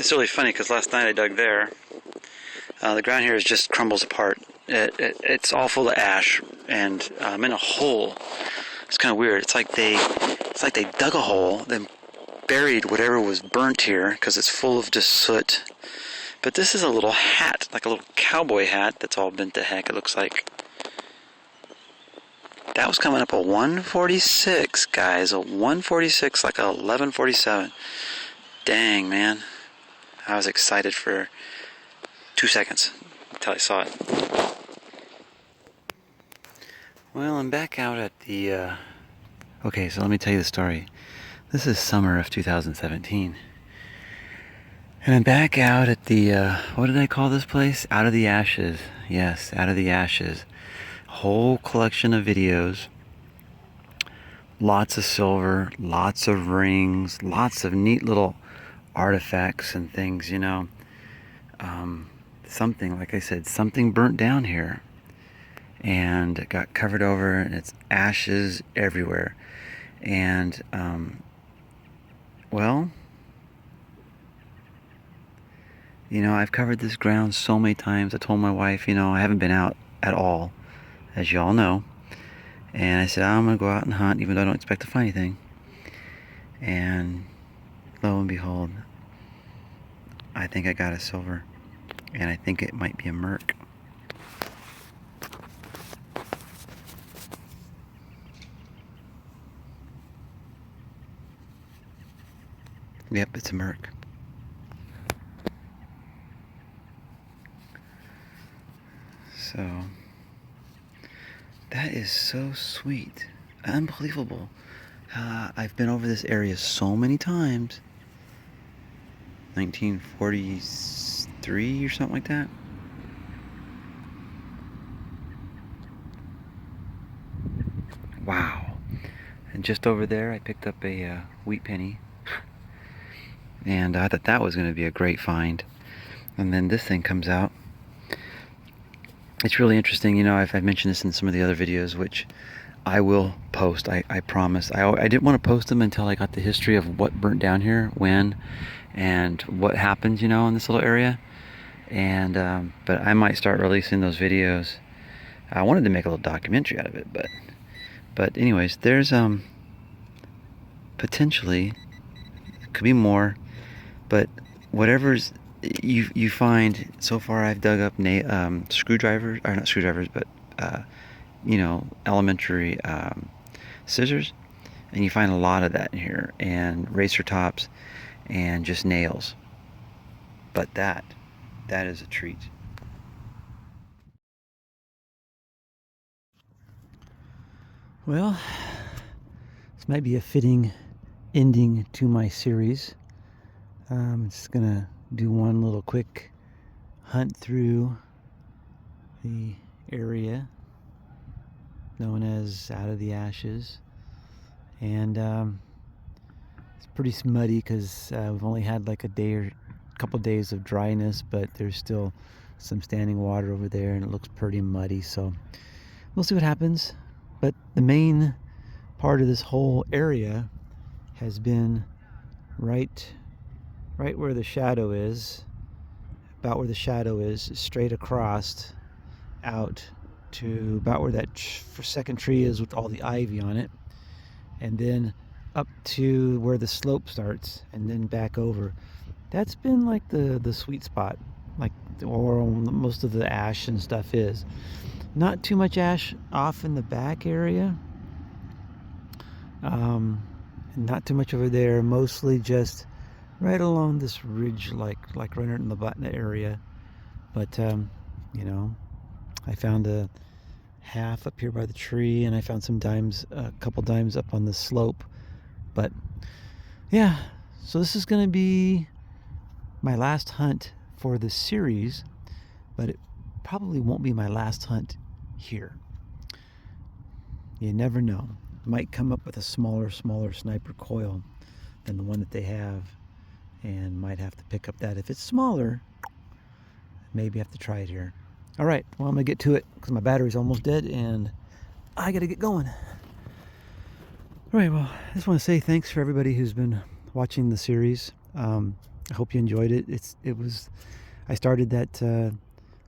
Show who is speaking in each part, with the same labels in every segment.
Speaker 1: It's really funny because last night I dug there. The ground here just crumbles apart. It's all full of ash, and I'm in a hole. It's kind of weird. It's like they dug a hole, then buried whatever was burnt here because it's full of just soot. But this is a little hat, like a little cowboy hat that's all bent to heck. It looks like that was coming up a 146, guys. A 146, like a 1147. Dang, man. I was excited for 2 seconds until I saw it. Well, I'm back out at the, okay, so let me tell you the story. This is summer of 2017. And I'm back out at the, what did I call this place? Out of the Ashes. Yes, Out of the Ashes. Whole collection of videos. Lots of silver, lots of rings, lots of neat little artifacts and things, you know. Something, like I said, something burnt down here. And it got covered over, and it's ashes everywhere. And, well, you know, I've covered this ground so many times. I told my wife, you know, I haven't been out at all, as you all know. And I said, I'm going to go out and hunt, even though I don't expect to find anything. And lo and behold, I think I got a silver. And I think it might be a merc. Yep, it's a merc. So, that is so sweet. Unbelievable. I've been over this area so many times. 1943 or something like that. Wow. And just over there I picked up a wheat penny. And I thought that was going to be a great find. And then this thing comes out. It's really interesting, you know, I've mentioned this in some of the other videos, which I will post, I promise. I didn't want to post them until I got the history of what burnt down here, when, and what happened, you know, in this little area. And, but I might start releasing those videos. I wanted to make a little documentary out of it, but anyways, there's, potentially, could be more, but whatever's you find so far. I've dug up screwdrivers, or not screwdrivers, but you know, elementary scissors, and you find a lot of that in here, and razor tops, and just nails. But that is a treat. Well, this might be a fitting ending to my series. I'm just gonna do one little quick hunt through the area known as Out of the Ashes, and it's pretty muddy because we've only had like a day or a couple days of dryness, but there's still some standing water over there, and it looks pretty muddy, so we'll see what happens. But the main part of this whole area has been right where the shadow is, about where the shadow is, straight across out to about where that second tree is with all the ivy on it, and then up to where the slope starts, and then back over. That's been like the sweet spot, like, or most of the ash and stuff is. Not too much ash off in the back area, not too much over there, mostly just right along this ridge, like right in the button area. But you know, I found a half up here by the tree, and I found some dimes, a couple dimes up on the slope. But yeah, so this is gonna be my last hunt for the series, but it probably won't be my last hunt here. You never know. Might come up with a smaller sniper coil than the one that they have, and might have to pick up that. If it's smaller, maybe have to try it here. All right, well, I'm gonna get to it because my battery's almost dead and I gotta get going. All right, well, I just want to say thanks for everybody who's been watching the series. I hope you enjoyed it. I started that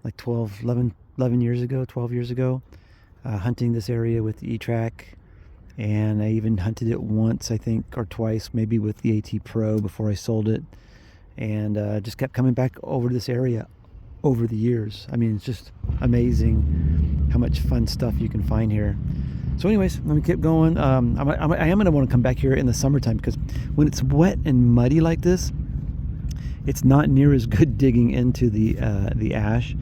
Speaker 1: like 11 years ago, 12 years ago, hunting this area with the e-trac. And I even hunted it once, I think, or twice, maybe with the AT Pro before I sold it. And just kept coming back over to this area over the years. I mean, it's just amazing how much fun stuff you can find here. So anyways, let me keep going. I am going to want to come back here in the summertime, because when it's wet and muddy like this, it's not near as good digging into the ash.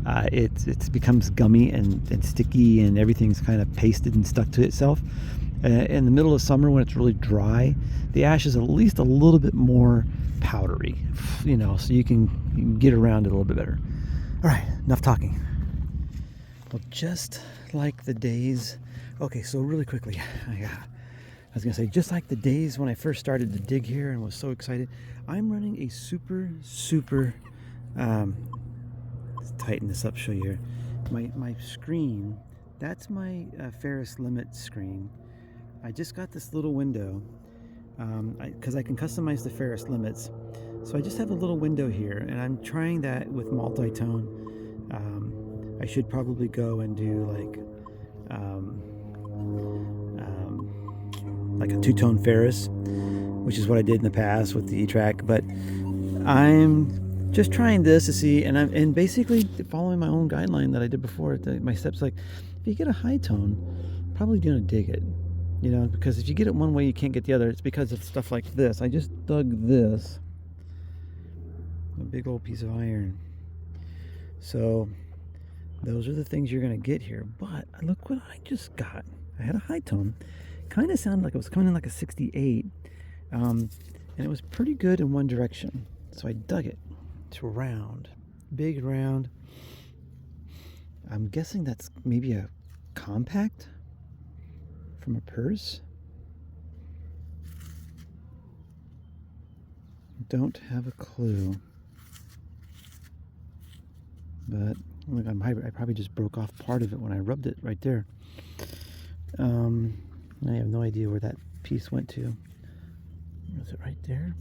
Speaker 1: It becomes gummy and sticky, and everything's kind of pasted and stuck to itself. In the middle of summer, when it's really dry, the ash is at least a little bit more powdery, so you can get around it a little bit better. All right, enough talking. Well, just like the days, okay, so really quickly, I was gonna say, just like the days when I first started to dig here and was so excited, I'm running a super, let's tighten this up, show you here. My screen, that's my Ferris limit screen. I just got this little window, because I can customize the Ferris limits. So I just have a little window here, and I'm trying that with multi-tone. I should probably go and do like a two-tone Ferris, which is what I did in the past with the e-trac. But I'm just trying this to see, and basically following my own guideline that I did before. My steps, like, if you get a high tone, probably gonna dig it. Because if you get it one way, you can't get the other. It's because of stuff like this. I just dug this, a big old piece of iron. So those are the things you're gonna get here. But look what I just got. I had a high tone. Kind of sounded like it was coming in like a 68, and it was pretty good in one direction. So I dug it. It's round, big round. I'm guessing that's maybe a compact from a purse. Don't have a clue. But look, I probably just broke off part of it when I rubbed it right there. I have no idea where that piece went to. Was it right there?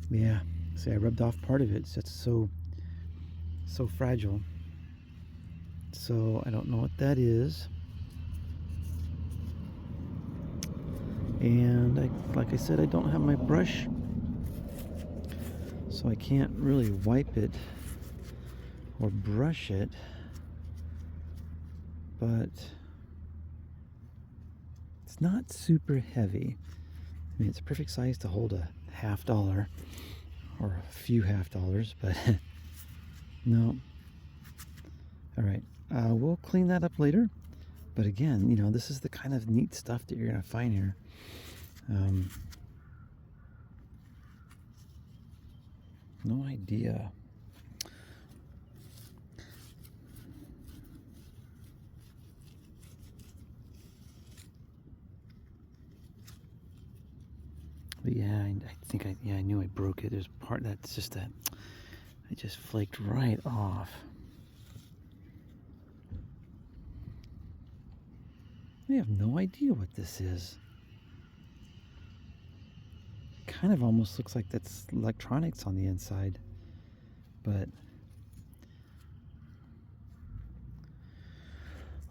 Speaker 1: Yeah. See, I rubbed off part of it. It's so fragile. So I don't know what that is. And like I said, I don't have my brush, so I can't really wipe it or brush it. But it's not super heavy. I mean, it's a perfect size to hold a $50 or a few $50, but no. All right, we'll clean that up later. But again, this is the kind of neat stuff that you're gonna find here. No idea. But yeah, I think I knew I broke it. There's part that's just that I just flaked right off. I have no idea what this is. Kind of almost looks like that's electronics on the inside, but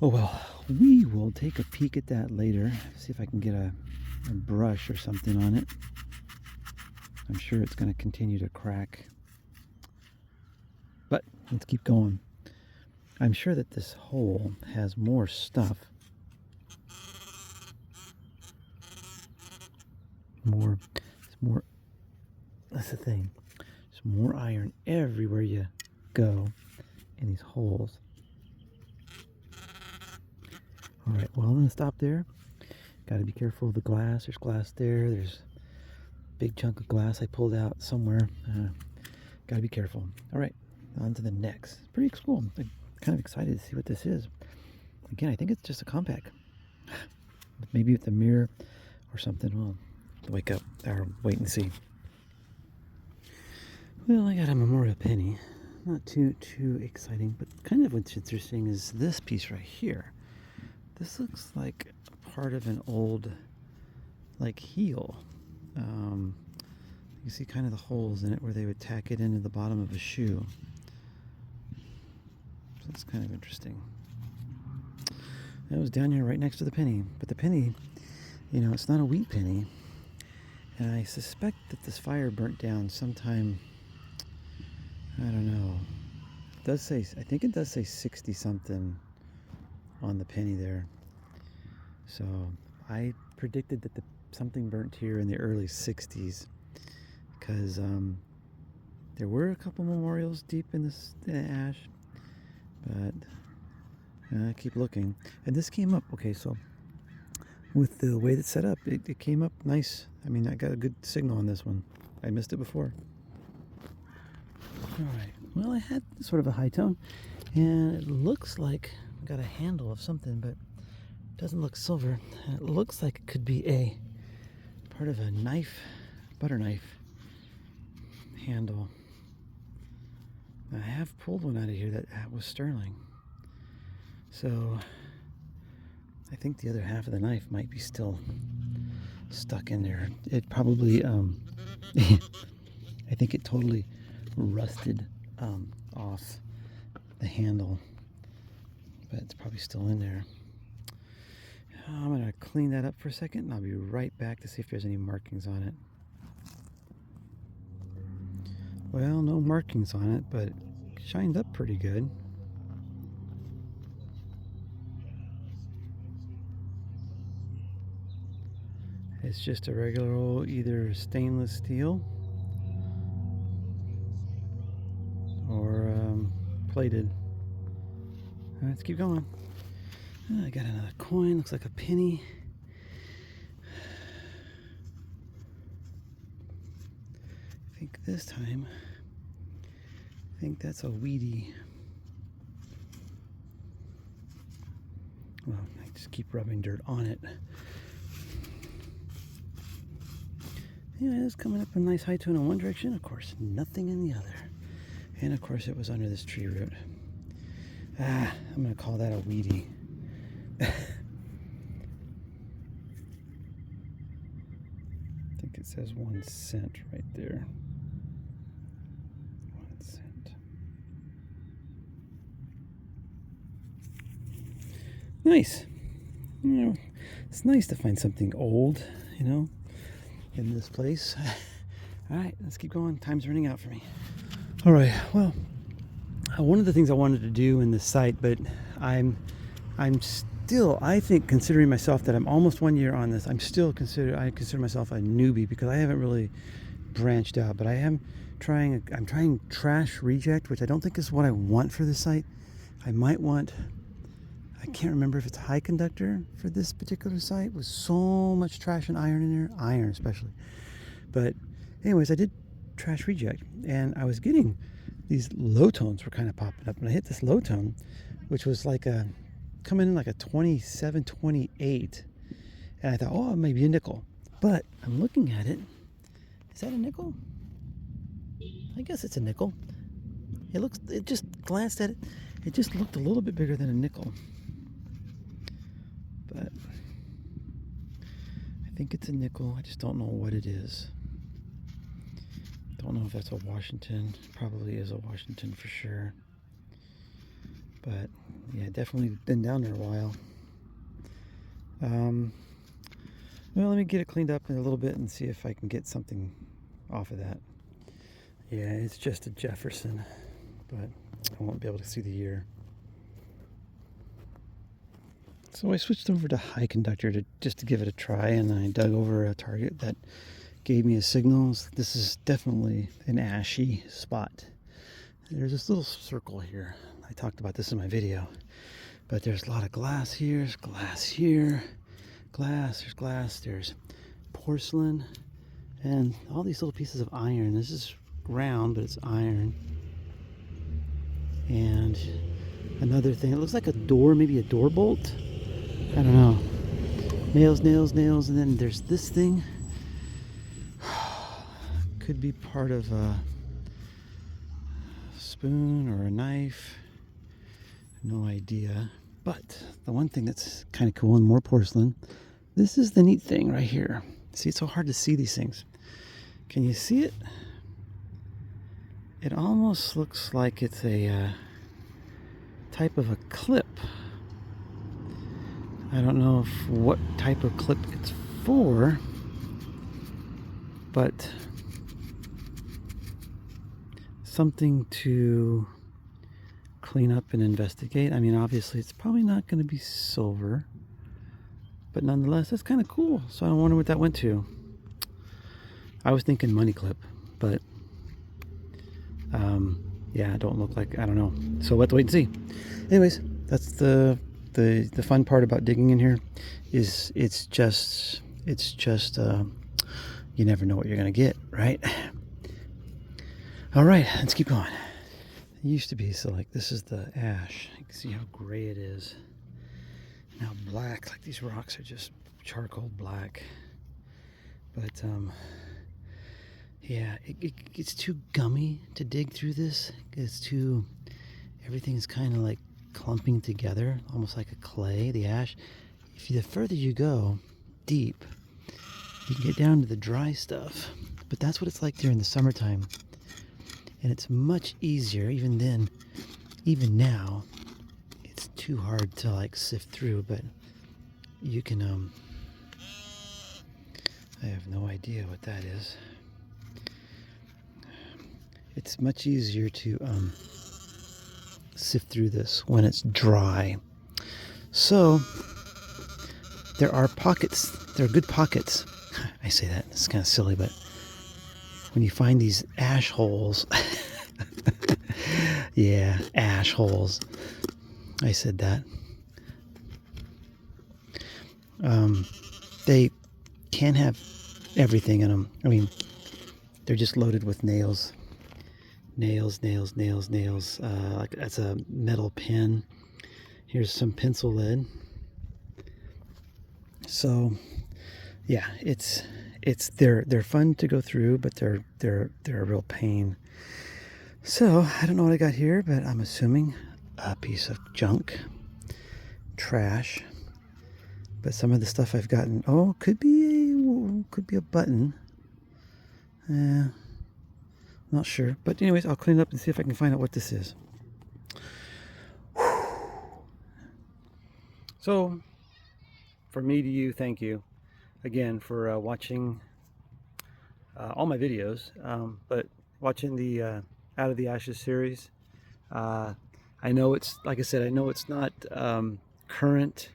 Speaker 1: oh well, we will take a peek at that later. See if I can get a brush or something on it. I'm sure it's going to continue to crack, but let's keep going. I'm sure that this hole has more stuff. More, that's the thing. There's more iron everywhere you go in these holes. All right, well, I'm going to stop there. Got to be careful of the glass. There's glass there. There's a big chunk of glass I pulled out somewhere. Got to be careful. All right, on to the next. Pretty cool. I'm kind of excited to see what this is. Again, I think it's just a compact. Maybe with the mirror or something. Well, wake up or wait and see. Well, I got a memorial penny. Not too exciting, but kind of what's interesting is this piece right here. This looks like part of an old heel. You see kind of the holes in it where they would tack it into the bottom of a shoe. So that's kind of interesting. That was down here right next to the penny. But the penny, you know, it's not a wheat penny. And I suspect that this fire burnt down sometime, I don't know. It does say, I think it does say 60 something on the penny there. So I predicted that something burnt here in the early 60s because there were a couple memorials deep in this ash, but I keep looking. And this came up, okay, so with the way that's set up, it came up nice. I mean, I got a good signal on this one. I missed it before. All right, well, I had sort of a high tone, and it looks like I got a handle of something, but it doesn't look silver. It looks like it could be a part of a knife, butter knife handle. I have pulled one out of here that was sterling. So I think the other half of the knife might be still stuck in there. It probably, I think it totally rusted off the handle, but it's probably still in there. I'm going to clean that up for a second, and I'll be right back to see if there's any markings on it. Well, no markings on it, but it shined up pretty good. It's just a regular old either stainless steel or plated. Let's keep going. I got another coin, looks like a penny. I think this time, I think that's a weedy. Well, I just keep rubbing dirt on it. Anyway, it's coming up a nice high tone in one direction, of course, nothing in the other. And of course, it was under this tree root. I'm going to call that a weedy. I think it says 1 cent right there. 1 cent. Nice. You know, it's nice to find something old, you know, in this place. All right, let's keep going. Time's running out for me. All right, well, one of the things I wanted to do in this site, but I'm still, I think, considering myself that I'm almost 1 year on this, I consider myself a newbie because I haven't really branched out, but I'm trying trash reject, which I don't think is what I want for this site. I might want, I can't remember if it's high conductor for this particular site with so much trash and iron in there, iron especially. But anyways, I did trash reject, and I was getting these low tones were kind of popping up, and I hit this low tone, which was like coming in like a 27, 28, and I thought, oh, it may be a nickel. But I'm looking at it. Is that a nickel? I guess it's a nickel. It just glanced at it. It just looked a little bit bigger than a nickel. But I think it's a nickel. I just don't know what it is. Don't know if that's a Washington. Probably is a Washington for sure. But yeah, definitely been down there a while. Well, let me get it cleaned up in a little bit and see if I can get something off of that. Yeah, it's just a Jefferson, but I won't be able to see the year. So I switched over to high conductor just to give it a try, and I dug over a target that gave me a signal. This is definitely an ashy spot. There's this little circle here. I talked about this in my video, but there's a lot of glass here. There's glass here, there's glass, there's porcelain, and all these little pieces of iron. This is round, but it's iron. And another thing, it looks like a door, maybe a door bolt. I don't know. Nails, and then there's this thing. Could be part of a spoon or a knife. No idea. But the one thing that's kind of cool, and more porcelain, this is the neat thing right here. See, it's so hard to see these things. Can you see it? It almost looks like it's a type of a clip. I don't know what type of clip it's for, but something to clean up and investigate. I mean, obviously it's probably not going to be silver, but nonetheless, that's kind of cool. So I wonder what that went to. I was thinking money clip, but yeah, it don't look like, I don't know. So we'll have to wait and see. Anyways, that's the fun part about digging in here is it's just you never know what you're gonna get, right? All right, let's keep going. It used to be, so like this is the ash. You can see how gray it is. Now black, like these rocks are just charcoal black. But yeah, it's too gummy to dig through this. It's too, everything's kind of like clumping together, almost like a clay, the ash. The further you go deep, you can get down to the dry stuff. But that's what it's like during the summertime. And it's much easier, even then, even now, it's too hard to like sift through, but you can, I have no idea what that is. It's much easier to sift through this when it's dry. So there are pockets, there are good pockets. I say that, it's kind of silly, but when you find these ash holes, yeah, ash holes. I said that. They can have everything in them. I mean, they're just loaded with nails. Nails. Like that's a metal pin. Here's some pencil lead. So, yeah, they're fun to go through, but they're a real pain. So I don't know what I got here, but I'm assuming a piece of junk, trash. But some of the stuff I've gotten, could be a button. Not sure, but anyways, I'll clean it up and see if I can find out what this is. So, from me to you, thank you again for watching all my videos, but watching the Out of the Ashes series. I know it's, like I said, I know it's not current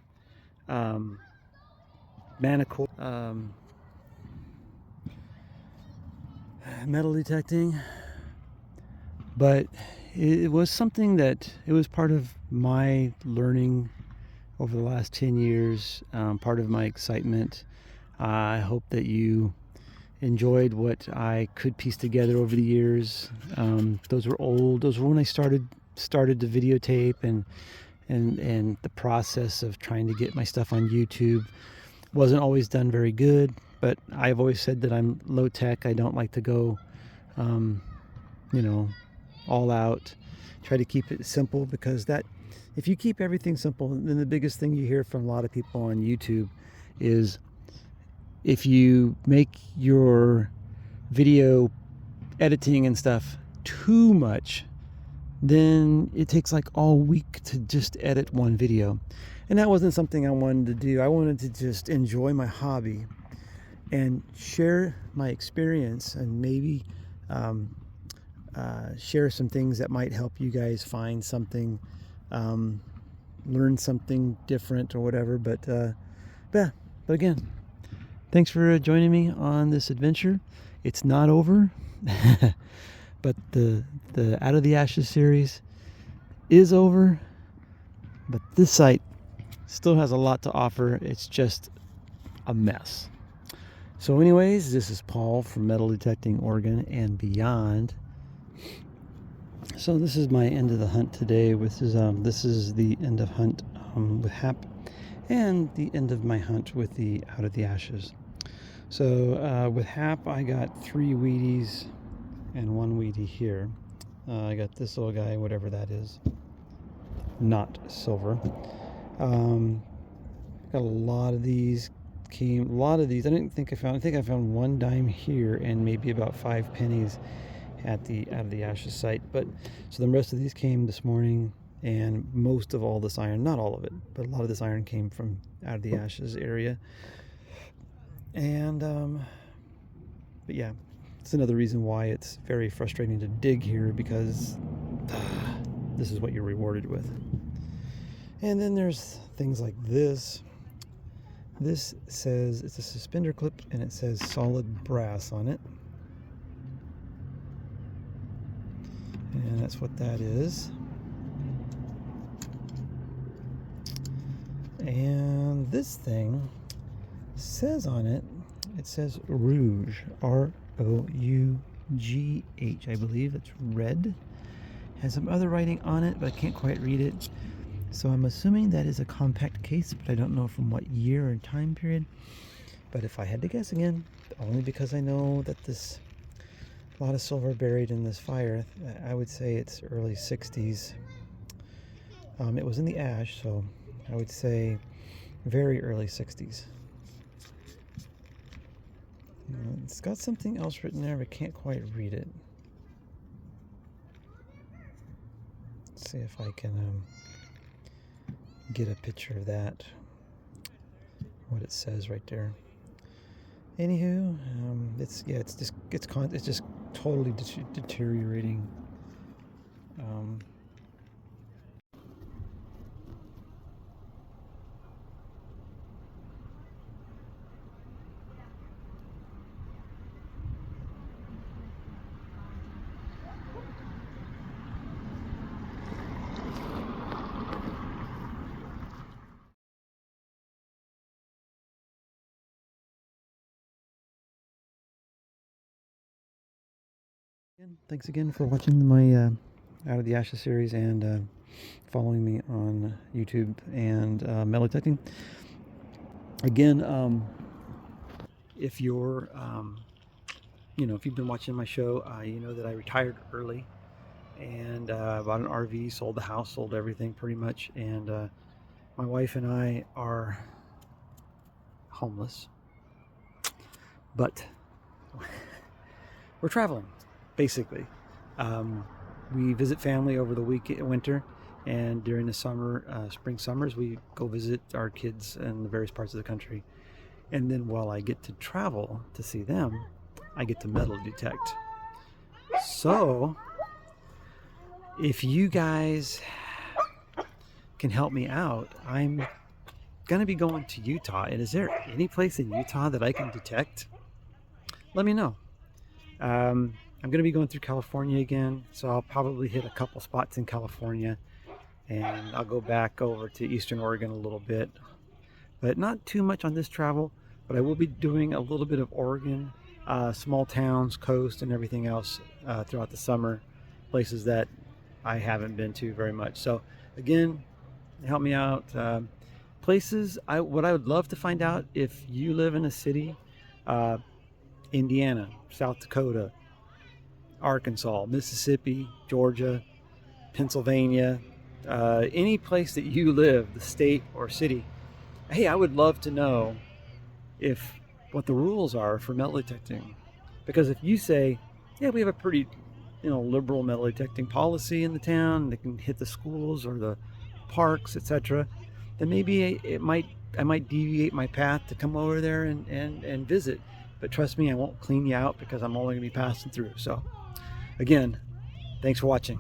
Speaker 1: Manticore metal detecting, but it was something that, it was part of my learning over the last 10 years, part of my excitement. I hope that you enjoyed what I could piece together over the years. Those were old, those were when I started to videotape, and the process of trying to get my stuff on YouTube wasn't always done very good, but I've always said that I'm low tech. I don't like to go, all out. Try to keep it simple, because if you keep everything simple, then the biggest thing you hear from a lot of people on YouTube is if you make your video editing and stuff too much, then it takes like all week to just edit one video. And that wasn't something I wanted to do. I wanted to just enjoy my hobby and share my experience, and maybe share some things that might help you guys find something, learn something different or whatever. But again, thanks for joining me on this adventure. It's not over, but the Out of the Ashes series is over, but this site still has a lot to offer. It's just a mess. So anyways, this is Paul from Metal Detecting Oregon and beyond. So this is my end of the hunt today. This is the end of hunt with Hap, and the end of my hunt with the Out of the Ashes. So with Hap, I got 3 Wheaties and 1 Wheatie here. I got this little guy, whatever that is, not silver. Got a lot of these came, a lot of these, I think I found 1 dime here and maybe about 5 pennies at the Out of the Ashes site. But so the rest of these came this morning, and most of all this iron, not all of it, but a lot of this iron came from Out of the Ashes area. And but yeah, it's another reason why it's very frustrating to dig here, because this is what you're rewarded with. And then there's things like this. This says it's a suspender clip, and it says solid brass on it. And that's what that is. And this thing says on it, it says Rouge, R-O-U-G-H, I believe. It's red. Has some other writing on it, but I can't quite read it. So I'm assuming that is a compact case, but I don't know from what year or time period. But if I had to guess again, only because I know that there's a lot of silver buried in this fire, I would say it's early 60s. It was in the ash, so I would say very early 60s. It's got something else written there, but I can't quite read it. Let's see if I can get a picture of that, what it says right there. Anywho, it's just totally deteriorating. Thanks again for watching my Out of the Ashes series and following me on YouTube and metal detecting. Again, if you're, if you've been watching my show, you know that I retired early and bought an RV, sold the house, sold everything pretty much, and my wife and I are homeless, but we're traveling. Basically, we visit family over the winter, and during the summer, spring summers, we go visit our kids in the various parts of the country. And then while I get to travel to see them, I get to metal detect. So if you guys can help me out, I'm gonna be going to Utah. And is there any place in Utah that I can detect? Let me know. I'm going to be going through California again, so I'll probably hit a couple spots in California, and I'll go back over to Eastern Oregon a little bit, but not too much on this travel. But I will be doing a little bit of Oregon, small towns, coast, and everything else throughout the summer, places that I haven't been to very much. So again, help me out. Places, what I would love to find out, if you live in a city, Indiana, South Dakota, Arkansas, Mississippi, Georgia, Pennsylvania, any place that you live, the state or city, hey, I would love to know what the rules are for metal detecting. Because if you say, yeah, we have a pretty liberal metal detecting policy in the town, they can hit the schools or the parks, etc., then maybe I might deviate my path to come over there and visit. But trust me, I won't clean you out, because I'm only going to be passing through. So again, thanks for watching.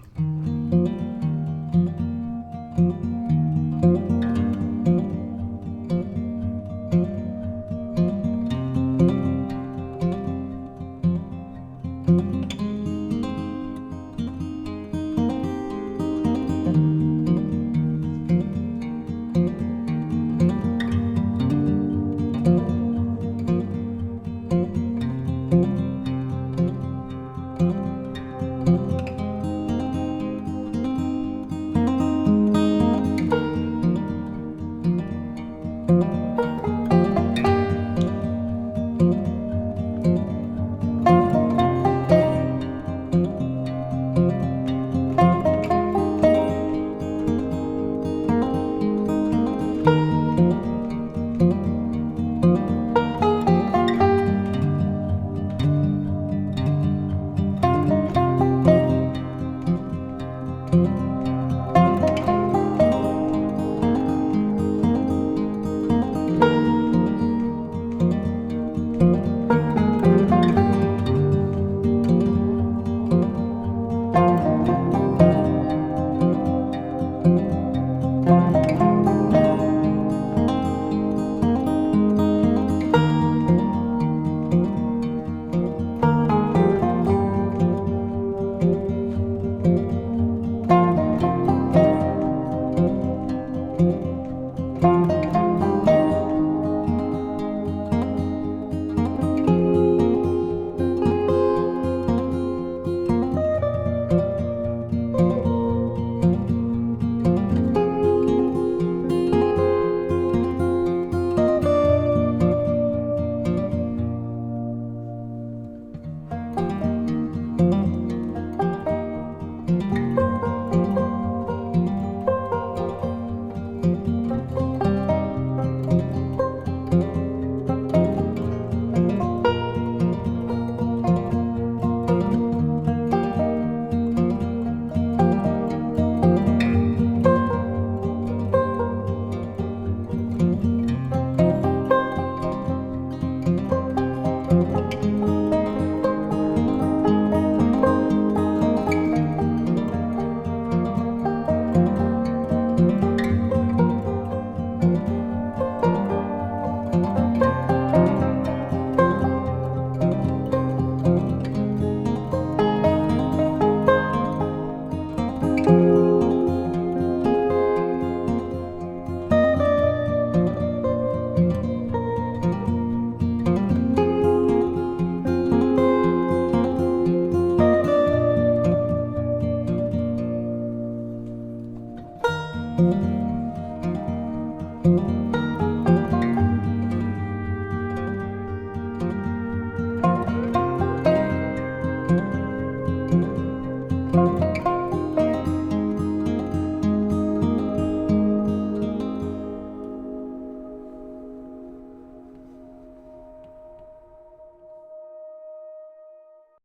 Speaker 1: you.